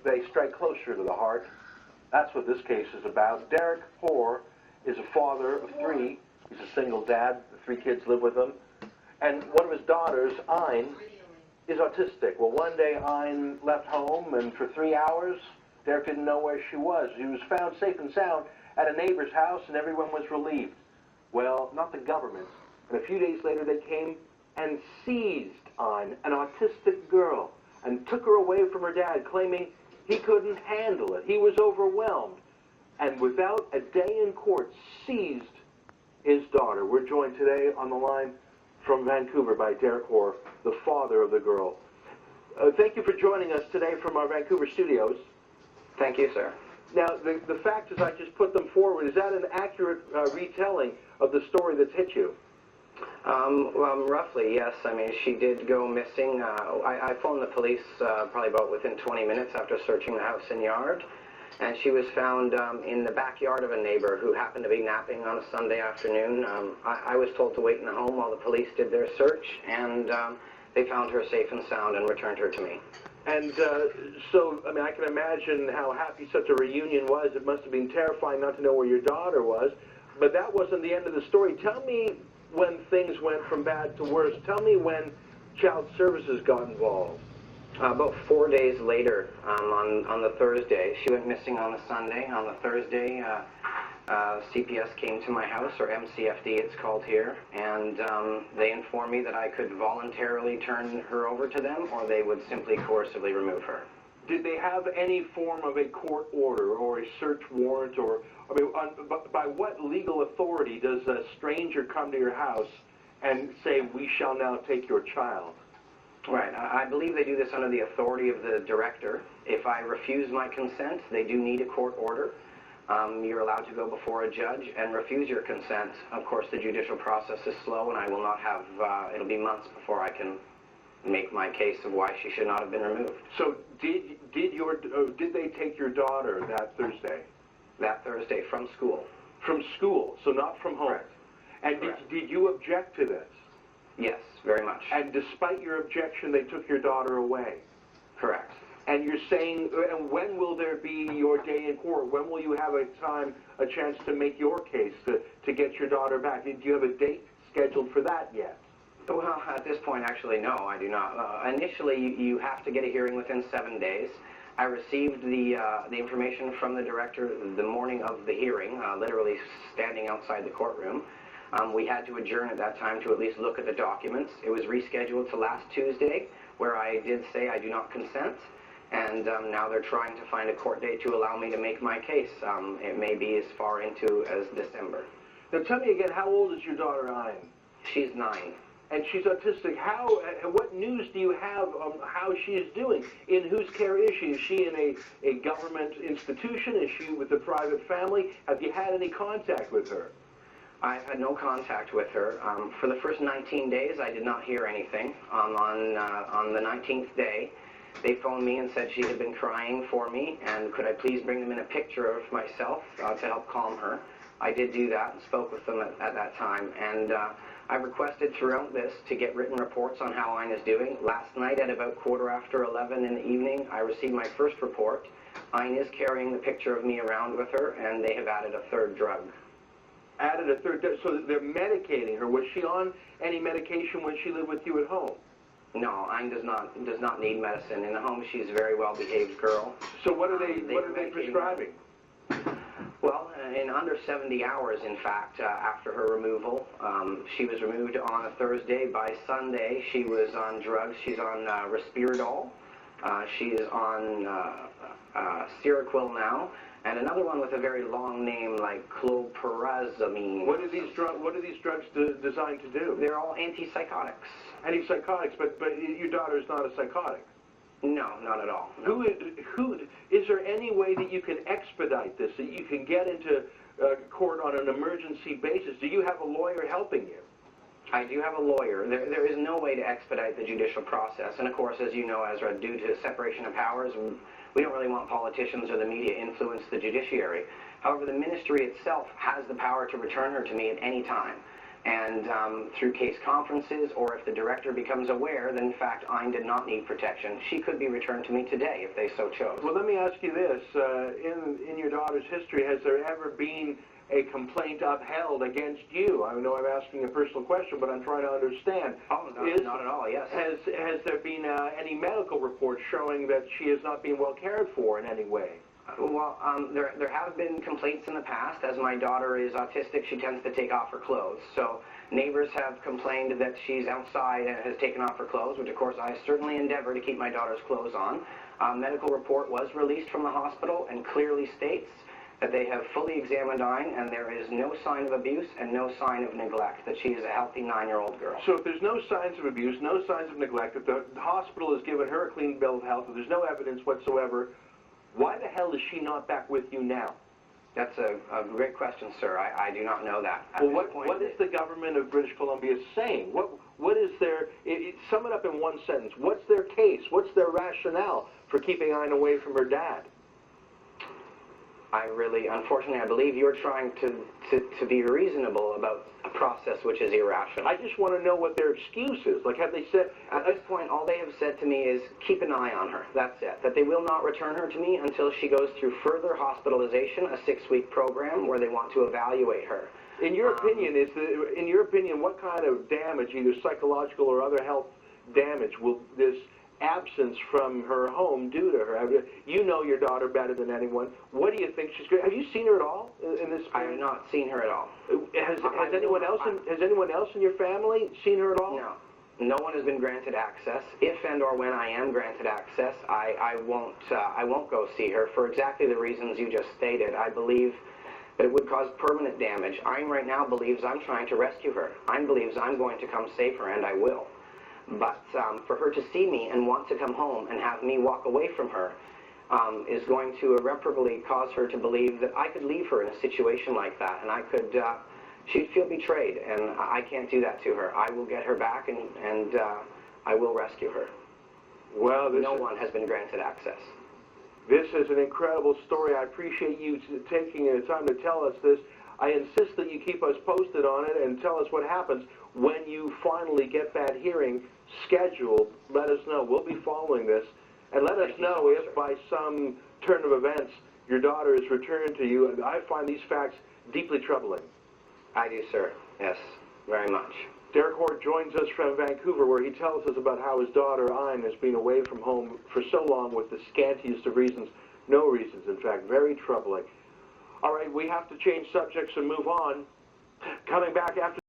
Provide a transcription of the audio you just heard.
they strike closer to the heart. That's what this case is about. Derek Hoare is a father of 3. He's a single dad. The 3 kids live with him. And one of his daughters, Ayn, is autistic. Well, one day Ayn left home, and for 3 hours, Derek didn't know where she was. She was found safe and sound at a neighbor's house, and everyone was relieved. Well, not the government. And a few days later, they came and seized Ayn, an autistic girl, and took her away from her dad, claiming he couldn't handle it. He was overwhelmed. And without a day in court, seized his daughter. We're joined today on the line from Vancouver by Derek Hoare, the father of the girl. Thank you for joining us today from our Vancouver studios. Thank you, sir. Now, the fact is I just put them forward. Is that an accurate retelling of the story that's hit you? Roughly, yes. I mean, she did go missing. I phoned the police probably about within 20 minutes after searching the house and yard. And she was found in the backyard of a neighbor who happened to be napping on a Sunday afternoon. I was told to wait in the home while the police did their search, and they found her safe and sound and returned her to me. And so, I mean, I can imagine how happy such a reunion was. It must have been terrifying not to know where your daughter was. But that wasn't the end of the story. Tell me when things went from bad to worse. Tell me when Child Services got involved. About 4 days later, on the Thursday, she went missing on the Sunday. On the Thursday, CPS came to my house, or MCFD it's called here, and they informed me that I could voluntarily turn her over to them, or they would simply coercively remove her. Did they have any form of a court order or a search warrant, or, I mean, by what legal authority does a stranger come to your house and say, we shall now take your child? Right. I believe they do this under the authority of the director. If I refuse my consent, they do need a court order. You're allowed to go before a judge and refuse your consent. Of course, the judicial process is slow, and I will not have, it'll be months before I can make my case of why she should not have been removed. So did they take your daughter that Thursday? That Thursday, from school. From school, so not from home? Correct. And Correct. Did you object to this? Yes, very much. And despite your objection, they took your daughter away? Correct. And you're saying, and when will there be your day in court? When will you have a chance to make your case to get your daughter back? Do you have a date scheduled for that yet? Well, at this point, actually, no, I do not. Initially, you have to get a hearing within 7 days. I received the information from the director the morning of the hearing, literally standing outside the courtroom. We had to adjourn at that time to at least look at the documents. It was rescheduled to last Tuesday, where I did say I do not consent. And now they're trying to find a court date to allow me to make my case. It may be as far into as December. Now tell me again, how old is your daughter, Ayn? She's 9. And she's autistic. What news do you have on how she is doing? In whose care is she? Is she in a government institution? Is she with a private family? Have you had any contact with her? I've had no contact with her. For the first 19 days, I did not hear anything. On the 19th day, they phoned me and said she had been crying for me, and could I please bring them in a picture of myself to help calm her. I did do that and spoke with them at that time, and I've requested throughout this to get written reports on how Ayn is doing. Last night at about 11:15 in the evening, I received my first report. Ayn is carrying the picture of me around with her, and they have added a 3rd drug. Added a 3rd, so they're medicating her. Was she on any medication when she lived with you at home? No, Ayn does not need medicine. In the home, she's a very well-behaved girl. So what are they prescribing? Well, in under 70 hours, in fact, after her removal, she was removed on a Thursday. By Sunday, she was on drugs. She's on Respiridol. She is on Seroquel now, and another one with a very long name like cloprazamine. What are these drugs designed to do? They're all antipsychotics. Antipsychotics, but your daughter is not a psychotic. No, not at all. No. Is there any way that you can expedite this, that you can get into court on an emergency basis? Do you have a lawyer helping you? I do have a lawyer. There is no way to expedite the judicial process. And of course, as you know, Ezra, due to separation of powers, we don't really want politicians or the media influence the judiciary. However, the ministry itself has the power to return her to me at any time. And through case conferences, or if the director becomes aware that in fact Ayn did not need protection, she could be returned to me today if they so chose. Well, let me ask you this. In your daughter's history, has there ever been a complaint upheld against you? I know I'm asking a personal question, but I'm trying to understand. Oh, not at all, yes. Has there been any medical reports showing that she is not being well cared for in any way? Well, there have been complaints in the past. As my daughter is autistic, she tends to take off her clothes. So neighbors have complained that she's outside and has taken off her clothes, which of course I certainly endeavor to keep my daughter's clothes on. A medical report was released from the hospital and clearly states that they have fully examined Ayn and there is no sign of abuse and no sign of neglect, that she is a healthy 9-year-old girl. So if there's no signs of abuse, no signs of neglect, if the hospital has given her a clean bill of health, if there's no evidence whatsoever, why the hell is she not back with you now? That's a great question, sir. I do not know that. Well, what is the government of British Columbia saying? What is their, sum it up in one sentence, what's their case? What's their rationale for keeping Ayn away from her dad? Unfortunately, I believe you're trying to be reasonable about a process which is irrational. I just want to know what their excuse is. Like, have they said... At this point, all they have said to me is, keep an eye on her. That's it. That they will not return her to me until she goes through further hospitalization, a 6-week program where they want to evaluate her. In your opinion, what kind of damage, either psychological or other health damage, will this absence from her home do to her? You know your daughter better than anyone. What do you think she's going? Have you seen her at all in this? I have not seen her at all. Has anyone else in your family seen her at all? No. No one has been granted access. If and or when I am granted access, I won't go see her for exactly the reasons you just stated. I believe that it would cause permanent damage. Ayn right now believes I'm trying to rescue her. Ayn believes I'm going to come save her, and I will. But for her to see me and want to come home and have me walk away from her is going to irreparably cause her to believe that I could leave her in a situation like that, and she'd feel betrayed, and I can't do that to her. I will get her back, and I will rescue her. Well, no one has been granted access. This is an incredible story. I appreciate you taking the time to tell us this. I insist that you keep us posted on it and tell us what happens when you finally get that hearing scheduled. Let us know. We'll be following this. And let us know if by some turn of events your daughter is returned to you. I find these facts deeply troubling. I do, sir. Yes, very much. Derek Hort joins us from Vancouver, where he tells us about how his daughter, Ayn, has been away from home for so long with the scantiest of reasons. No reasons, in fact. Very troubling. All right, we have to change subjects and move on. Coming back after